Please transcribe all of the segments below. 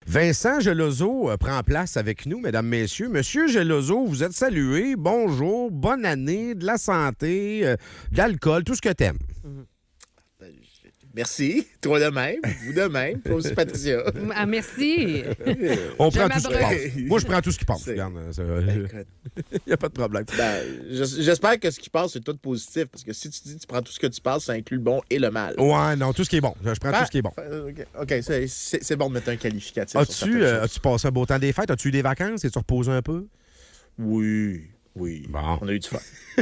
Vincent Gelozo prend place avec nous, mesdames, messieurs. Monsieur Gelozo, vous êtes salué. Bonjour, bonne année, de la santé, de l'alcool, tout ce que t'aimes. Merci. Toi de même. Vous de même. Toi aussi, Patricia. Ah, merci. On prend J'aime tout ce qui ma passe. brosse. Moi, je prends tout ce qui passe. C'est- Regarde, Écoute, il n'y a pas de problème. j'espère que ce qui passe, c'est tout positif. Parce que si tu dis que tu prends tout ce que tu passes, ça inclut le bon et le mal. Ouais, non, tout ce qui est bon. Je prends tout ce qui est bon. OK, c'est bon de mettre un qualificatif sur certaines choses. As-tu passé un beau temps des fêtes? As-tu eu des vacances? Es-tu reposé un peu? Oui. Bon. On a eu du fun.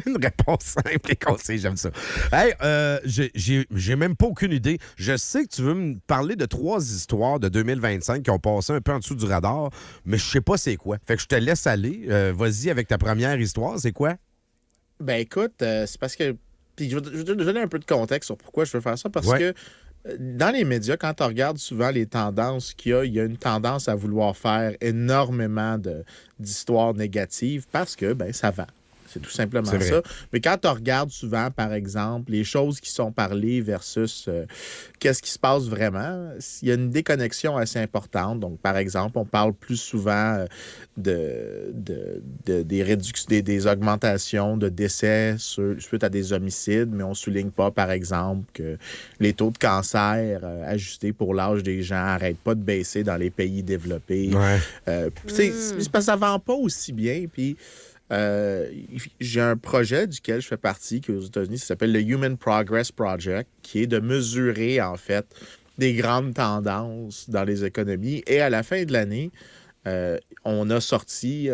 Une réponse simple et concise, j'aime ça. Hey, j'ai même pas aucune idée. Je sais que tu veux me parler de 3 histoires de 2025 qui ont passé un peu en dessous du radar, mais je sais pas c'est quoi. Fait que je te laisse aller. Vas-y avec ta première histoire. C'est quoi? Ben écoute, c'est parce que... Puis je vais te donner un peu de contexte sur pourquoi je veux faire ça. Parce que dans les médias, quand on regarde souvent les tendances qu'il y a une tendance à vouloir faire énormément d'histoires négatives parce que ça vend. C'est tout simplement C'est vrai. ça. Mais quand on regarde souvent, par exemple, les choses qui sont parlées versus qu'est-ce qui se passe vraiment, il y a une déconnexion assez importante. Donc, par exemple, on parle plus souvent des augmentations de décès suite à des homicides, mais on ne souligne pas, par exemple, que les taux de cancer ajustés pour l'âge des gens n'arrêtent pas de baisser dans les pays développés. Ouais. C'est parce que ça ne vend pas aussi bien. Puis, j'ai un projet duquel je fais partie, qui est aux États-Unis, ça s'appelle le Human Progress Project, qui est de mesurer, en fait, des grandes tendances dans les économies. Et à la fin de l'année, on a sorti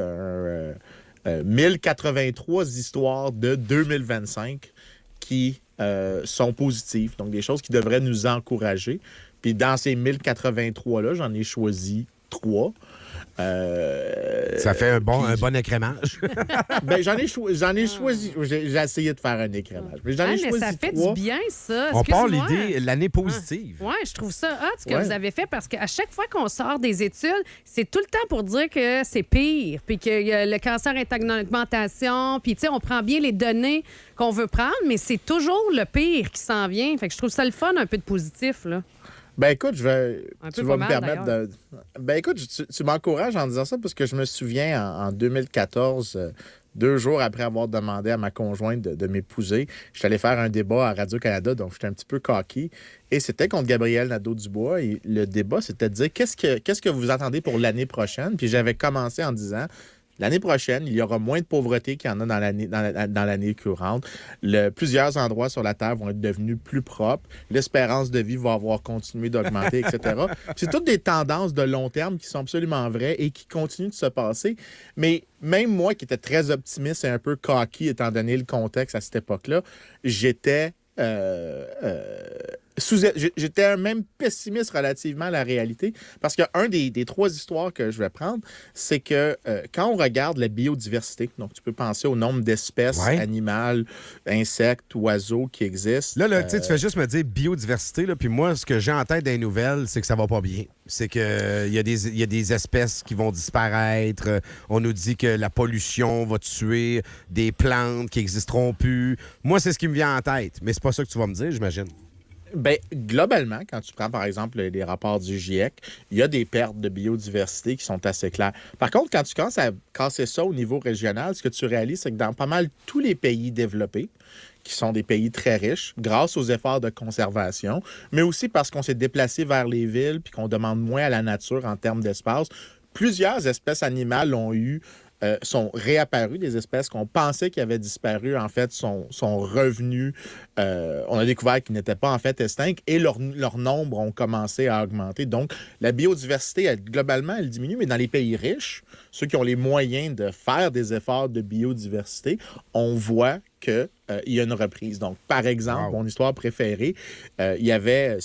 1083 histoires de 2025 qui sont positives. Donc, des choses qui devraient nous encourager. Puis dans ces 1083-là, j'en ai choisi 3. Ça fait un bon écrémage. J'en ai choisi. J'ai essayé de faire un écrémage. Mais j'en ai choisi mais ça fait 3. du bien, ça. On part Excuse-moi. l'idée, l'année positive. Oui, je trouve ça hot ce que Ouais. vous avez fait parce qu'à chaque fois qu'on sort des études, c'est tout le temps pour dire que c'est pire, puis que le cancer est en augmentation, puis tu sais, on prend bien les données qu'on veut prendre, mais c'est toujours le pire qui s'en vient. Fait que je trouve ça le fun, un peu de positif, là. Ben écoute, Un tu peu vas pas me mal, permettre d'ailleurs. de... Ben écoute, tu m'encourages en disant ça parce que je me souviens en 2014, 2 jours après avoir demandé à ma conjointe de m'épouser, je suis allé faire un débat à Radio-Canada, donc j'étais un petit peu coquille. Et c'était contre Gabriel Nadeau-Dubois. Et le débat, c'était de dire qu'est-ce que vous attendez pour l'année prochaine? Puis j'avais commencé en disant... L'année prochaine, il y aura moins de pauvreté qu'il y en a dans l'année courante. Plusieurs endroits sur la Terre vont être devenus plus propres. L'espérance de vie va avoir continué d'augmenter, etc. C'est toutes des tendances de long terme qui sont absolument vraies et qui continuent de se passer. Mais même moi, qui étais très optimiste et un peu cocky, étant donné le contexte à cette époque-là, j'étais... J'étais même pessimiste relativement à la réalité parce qu'un des 3 histoires que je vais prendre, c'est que quand on regarde la biodiversité, donc tu peux penser au nombre d'espèces animales, insectes, oiseaux qui existent. Là, tu sais, tu fais juste me dire biodiversité, là, puis moi, ce que j'ai en tête des nouvelles, c'est que ça va pas bien. C'est qu'il y a des espèces qui vont disparaître. On nous dit que la pollution va tuer des plantes qui n'existeront plus. Moi, c'est ce qui me vient en tête. Mais c'est pas ça que tu vas me dire, j'imagine. Ben, globalement, quand tu prends, par exemple, les rapports du GIEC, il y a des pertes de biodiversité qui sont assez claires. Par contre, quand tu commences à casser ça au niveau régional, ce que tu réalises, c'est que dans pas mal tous les pays développés, qui sont des pays très riches, grâce aux efforts de conservation, mais aussi parce qu'on s'est déplacé vers les villes puis qu'on demande moins à la nature en termes d'espace, plusieurs espèces animales sont réapparues, des espèces qu'on pensait qui avaient disparu, en fait, sont revenues. On a découvert qu'ils n'étaient pas, en fait, extincts et leur nombre ont commencé à augmenter. Donc, la biodiversité, globalement, elle diminue, mais dans les pays riches, ceux qui ont les moyens de faire des efforts de biodiversité, on voit qu'il y a une reprise. Donc, par exemple, mon histoire préférée, il y avait,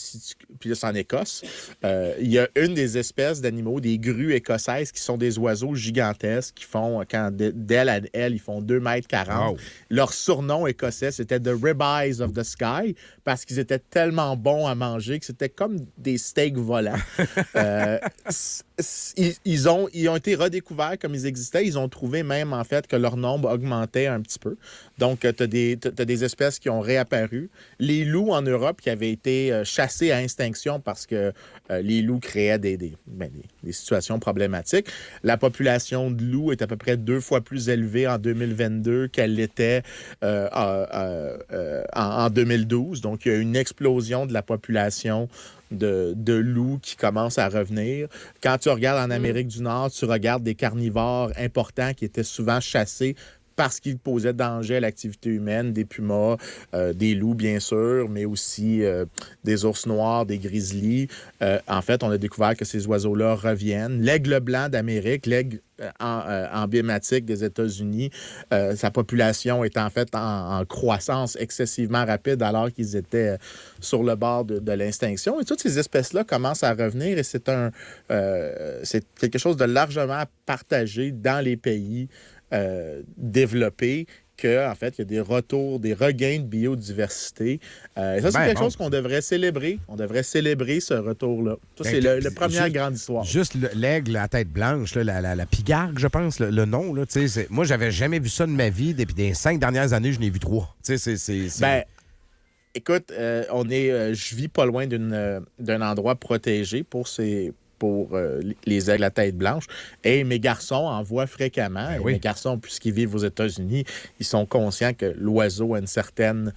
puis là, c'est en Écosse, il y a une des espèces d'animaux, des grues écossaises, qui sont des oiseaux gigantesques, qui font, d'aile à aile, ils font 2,40 m. Leur surnom écossais, c'était The Ribeyes of the Sky, parce qu'ils étaient tellement bons à manger que c'était comme des steaks volants. ils ont été redécouverts comme ils existaient. Ils ont trouvé même, en fait, que leur nombre augmentait un petit peu. Donc, tu as des espèces qui ont réapparu. Les loups en Europe qui avaient été chassés à extinction parce que les loups créaient des situations problématiques. La population de loups est à peu près 2 fois plus élevée en 2022 qu'elle l'était en 2012. Donc, il y a une explosion de la population de loups qui commencent à revenir. Quand tu regardes en Amérique du Nord, tu regardes des carnivores importants qui étaient souvent chassés parce qu'ils posaient danger à l'activité humaine, des pumas, des loups, bien sûr, mais aussi des ours noirs, des grizzlies. En fait, on a découvert que ces oiseaux-là reviennent. L'aigle blanc d'Amérique, l'aigle emblématique des États-Unis, sa population est en fait en croissance excessivement rapide alors qu'ils étaient sur le bord de l'extinction. Et toutes ces espèces-là commencent à revenir et c'est quelque chose de largement partagé dans les pays développés qu'en fait, il y a des retours, des regains de biodiversité. Et ça, c'est quelque chose qu'on devrait célébrer. On devrait célébrer ce retour-là. Ça, c'est la première grande histoire. Juste l'aigle à tête blanche, là, la pigargue, je pense, le nom. Là, moi, j'avais jamais vu ça de ma vie. Depuis les 5 dernières années, je n'ai vu 3. Écoute, je vis pas loin d'un endroit protégé pour les aigles à tête blanche. Et mes garçons en voient fréquemment. Oui. Mes garçons, puisqu'ils vivent aux États-Unis, ils sont conscients que l'oiseau a une certaine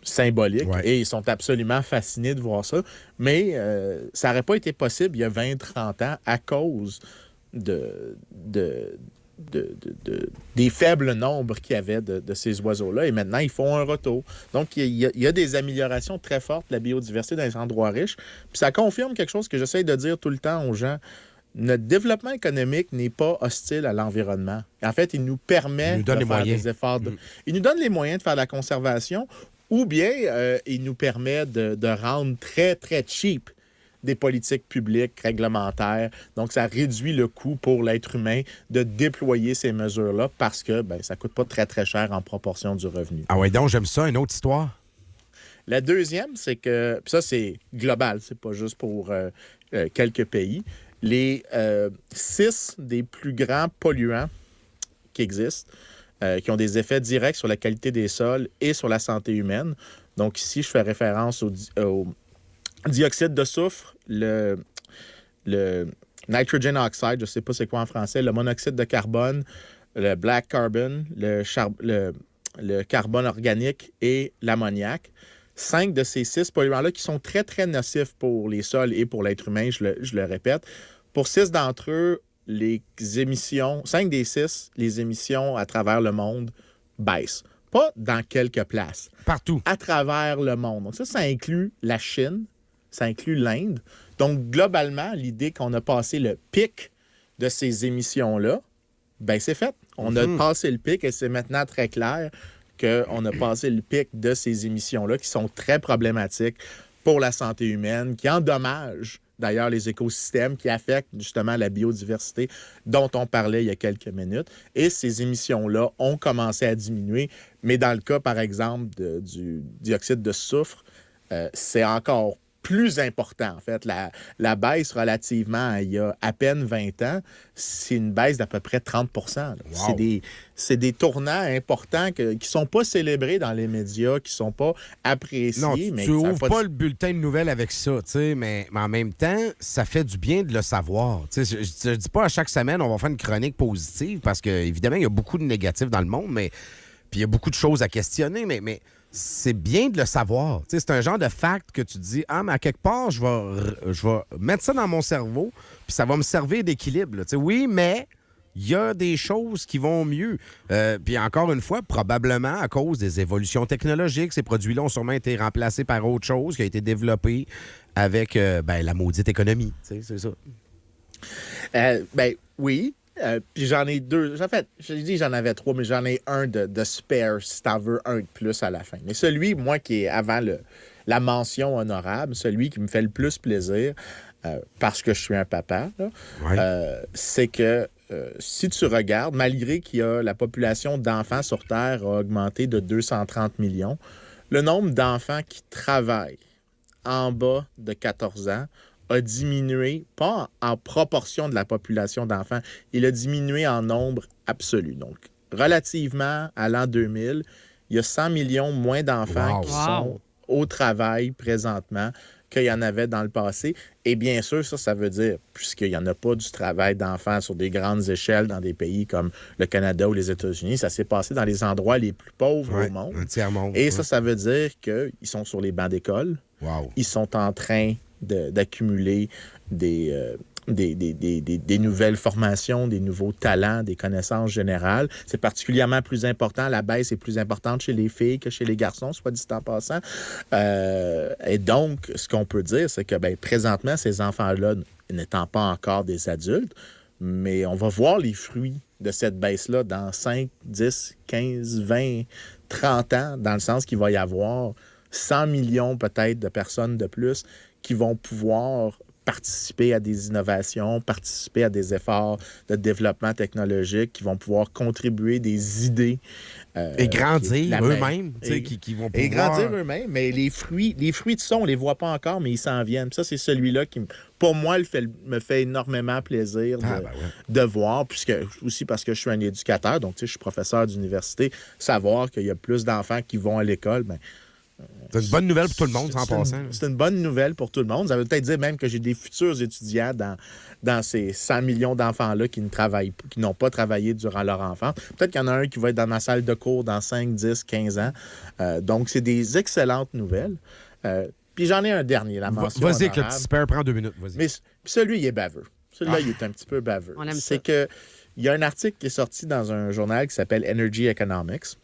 symbolique et ils sont absolument fascinés de voir ça. Mais ça n'aurait pas été possible il y a 20-30 ans à cause des faibles nombres qu'il y avait de ces oiseaux-là. Et maintenant, ils font un retour. Donc, il y a des améliorations très fortes de la biodiversité dans les endroits riches. Puis ça confirme quelque chose que j'essaie de dire tout le temps aux gens. Notre développement économique n'est pas hostile à l'environnement. En fait, il nous permet de faire des efforts. Il nous donne les moyens de faire de la conservation ou bien il nous permet de rendre très, très cheap des politiques publiques réglementaires. Donc, ça réduit le coût pour l'être humain de déployer ces mesures-là parce que ça ne coûte pas très, très cher en proportion du revenu. Ah ouais, donc j'aime ça. Une autre histoire? La deuxième, c'est que... Puis ça, c'est global. C'est pas juste pour quelques pays. Les 6 des plus grands polluants qui existent, qui ont des effets directs sur la qualité des sols et sur la santé humaine. Donc, ici, je fais référence au dioxyde de soufre, le nitrogen oxide, je ne sais pas c'est quoi en français, le monoxyde de carbone, le black carbon, le carbone organique et l'ammoniac. 5 de ces 6 polluants-là qui sont très, très nocifs pour les sols et pour l'être humain, je le répète. Pour 6 d'entre eux, les émissions, 5 des 6, les émissions à travers le monde baissent. Pas dans quelques places. Partout. À travers le monde. Donc ça inclut la Chine, ça inclut l'Inde. Donc, globalement, l'idée qu'on a passé le pic de ces émissions-là, c'est fait. On a passé le pic et c'est maintenant très clair qu'on a passé le pic de ces émissions-là qui sont très problématiques pour la santé humaine, qui endommagent d'ailleurs les écosystèmes, qui affectent justement la biodiversité dont on parlait il y a quelques minutes. Et ces émissions-là ont commencé à diminuer. Mais dans le cas, par exemple, du dioxyde de soufre, c'est encore plus important, en fait. La baisse relativement à il y a à peine 20 ans, c'est une baisse d'à peu près 30 %. Wow. C'est des tournants importants qui ne sont pas célébrés dans les médias, qui ne sont pas appréciés. Non, tu n'ouvres pas le bulletin de nouvelles avec ça, mais en même temps, ça fait du bien de le savoir. Je ne dis pas à chaque semaine, on va faire une chronique positive, parce qu'évidemment, il y a beaucoup de négatifs dans le monde, puis il y a beaucoup de choses à questionner, mais c'est bien de le savoir. C'est un genre de fact que tu dis, mais à quelque part, je vais mettre ça dans mon cerveau, puis ça va me servir d'équilibre. Oui, mais il y a des choses qui vont mieux. Puis encore une fois, probablement à cause des évolutions technologiques, ces produits-là ont sûrement été remplacés par autre chose qui a été développé avec la maudite économie. C'est ça. Oui. Puis j'en ai 2. En fait, j'ai dit j'en avais 3, mais j'en ai un de spare, si t'en veux un de plus à la fin. Mais celui, moi, qui est avant la mention honorable, celui qui me fait le plus plaisir, parce que je suis un papa, c'est que si tu regardes, malgré qu'il y a la population d'enfants sur Terre a augmenté de 230 millions, le nombre d'enfants qui travaillent en bas de 14 ans a diminué, pas en proportion de la population d'enfants, il a diminué en nombre absolu. Donc, relativement à l'an 2000, il y a 100 millions moins d'enfants qui sont au travail présentement qu'il y en avait dans le passé. Et bien sûr, ça veut dire, puisqu'il n'y en a pas du travail d'enfants sur des grandes échelles dans des pays comme le Canada ou les États-Unis, ça s'est passé dans les endroits les plus pauvres au monde. Un tiers-monde. Et ça veut dire qu'ils sont sur les bancs d'école. Wow. Ils sont en train d'accumuler des nouvelles formations, des nouveaux talents, des connaissances générales. C'est particulièrement plus important. La baisse est plus importante chez les filles que chez les garçons, soit dit en passant. Et donc, ce qu'on peut dire, c'est que présentement, ces enfants-là, n'étant pas encore des adultes, mais on va voir les fruits de cette baisse-là dans 5, 10, 15, 20, 30 ans, dans le sens qu'il va y avoir 100 millions peut-être de personnes de plus qui vont pouvoir participer à des innovations, participer à des efforts de développement technologique, qui vont pouvoir contribuer des idées. Et grandir eux-mêmes, qui vont pouvoir... Et grandir eux-mêmes, mais les fruits de ça, on ne les voit pas encore, mais ils s'en viennent. Puis ça, c'est celui-là qui, pour moi, me fait énormément plaisir de voir, aussi parce que je suis un éducateur, donc je suis professeur d'université, savoir qu'il y a plus d'enfants qui vont à l'école, c'est une bonne nouvelle pour tout le monde, en passant. C'est une bonne nouvelle pour tout le monde. Ça veut peut-être dire même que j'ai des futurs étudiants dans ces 100 millions d'enfants-là qui n'ont pas travaillé durant leur enfance. Peut-être qu'il y en a un qui va être dans ma salle de cours dans 5, 10, 15 ans. Donc, c'est des excellentes nouvelles. Puis j'en ai un dernier, la mention Vas-y, avec le petit super, prends 2 minutes. Vas-y. Mais celui, il est baveux. Celui-là, il est un petit peu baveux. C'est que il y a un article qui est sorti dans un journal qui s'appelle Energy Economics,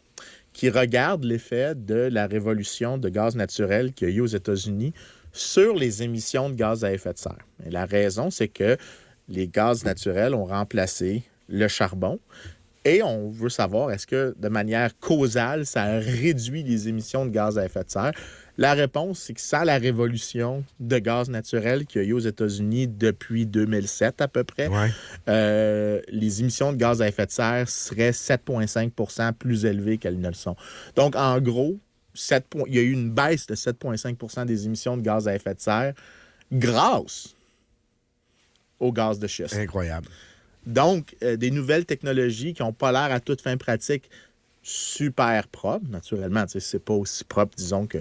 qui regarde l'effet de la révolution de gaz naturel qu'il y a eu aux États-Unis sur les émissions de gaz à effet de serre. Et la raison, c'est que les gaz naturels ont remplacé le charbon et on veut savoir, est-ce que de manière causale, ça a réduit les émissions de gaz à effet de serre? La réponse, c'est que sans la révolution de gaz naturel qu'il y a eu aux États-Unis depuis 2007 à peu près, les émissions de gaz à effet de serre seraient 7,5 % plus élevées qu'elles ne le sont. Donc, en gros, il y a eu une baisse de 7,5 % des émissions de gaz à effet de serre grâce au gaz de schiste. Incroyable. Donc, des nouvelles technologies qui n'ont pas l'air à toute fin pratique super propres. Naturellement, c'est pas aussi propre, disons, que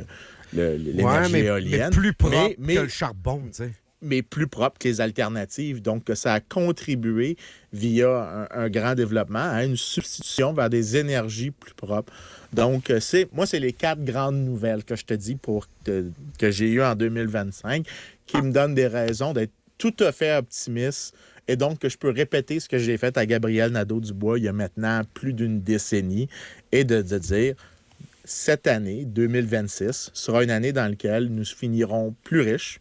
l'énergie éolienne. Mais plus propre que le charbon, tu sais. Mais plus propre que les alternatives. Donc, ça a contribué via un grand développement à une substitution vers des énergies plus propres. Donc, c'est les 4 grandes nouvelles que je te dis que j'ai eues en 2025 qui me donnent des raisons d'être tout à fait optimiste. Et donc, que je peux répéter ce que j'ai fait à Gabriel Nadeau-Dubois il y a maintenant plus d'une décennie et de dire, cette année, 2026, sera une année dans laquelle nous finirons plus riches,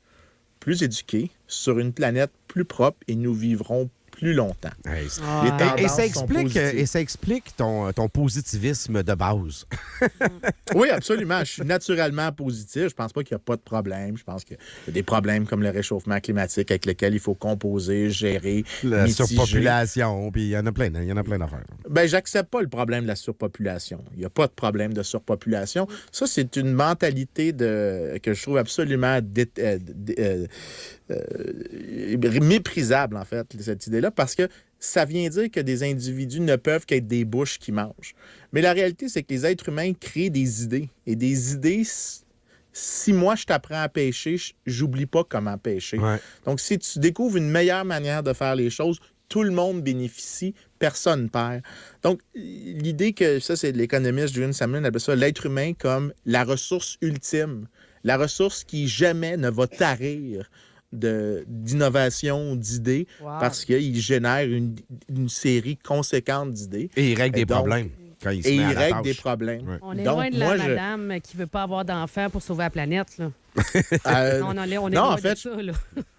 plus éduqués, sur une planète plus propre et nous vivrons plus longtemps. Les tendances sont positives. Et ça explique ton positivisme de base. Oui, absolument. Je suis naturellement positif. Je pense pas qu'il n'y a pas de problème. Je pense qu'il y a des problèmes comme le réchauffement climatique avec lesquels il faut composer, gérer, la mitiger. surpopulation, puis il y en a plein d'affaires. J'accepte pas le problème de la surpopulation. Il n'y a pas de problème de surpopulation. Ça, c'est une mentalité que je trouve absolument méprisable, en fait, cette idée-là, parce que ça vient dire que des individus ne peuvent qu'être des bouches qui mangent. Mais la réalité, c'est que les êtres humains créent des idées. Et des idées, si moi, je t'apprends à pêcher, j'oublie pas comment pêcher. Ouais. Donc, si tu découvres une meilleure manière de faire les choses, tout le monde bénéficie, personne ne perd. Donc, l'idée que, ça, c'est de l'économiste Julian Samlin, appelle ça l'être humain comme la ressource ultime, la ressource qui jamais ne va tarir d'innovation, d'idées, parce qu'il génère une série conséquente d'idées. Et il règle des problèmes. Quand il se met à la tâche. Et il règle des problèmes. Ouais. On est loin de la madame qui ne veut pas avoir d'enfants pour sauver la planète. Là. On est loin en fait, de ça. Là.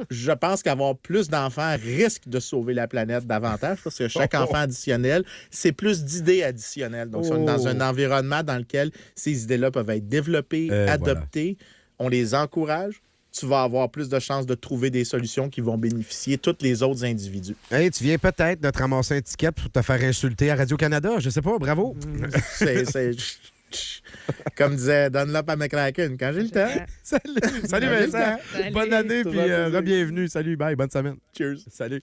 Je pense qu'avoir plus d'enfants risque de sauver la planète davantage parce que chaque enfant additionnel, c'est plus d'idées additionnelles. Donc, on est dans un environnement dans lequel ces idées-là peuvent être développées, adoptées. On les encourage. Tu vas avoir plus de chances de trouver des solutions qui vont bénéficier tous les autres individus. Hey, tu viens peut-être de te ramasser un ticket pour te faire insulter à Radio-Canada. Je sais pas, bravo. Comme disait Dunlop à McCracken, quand j'ai le temps. Salut Salut, Vincent. Salut. Bonne année, Ça puis va, plaisir. re-bienvenue. Salut, bye, bonne semaine. Cheers. Salut.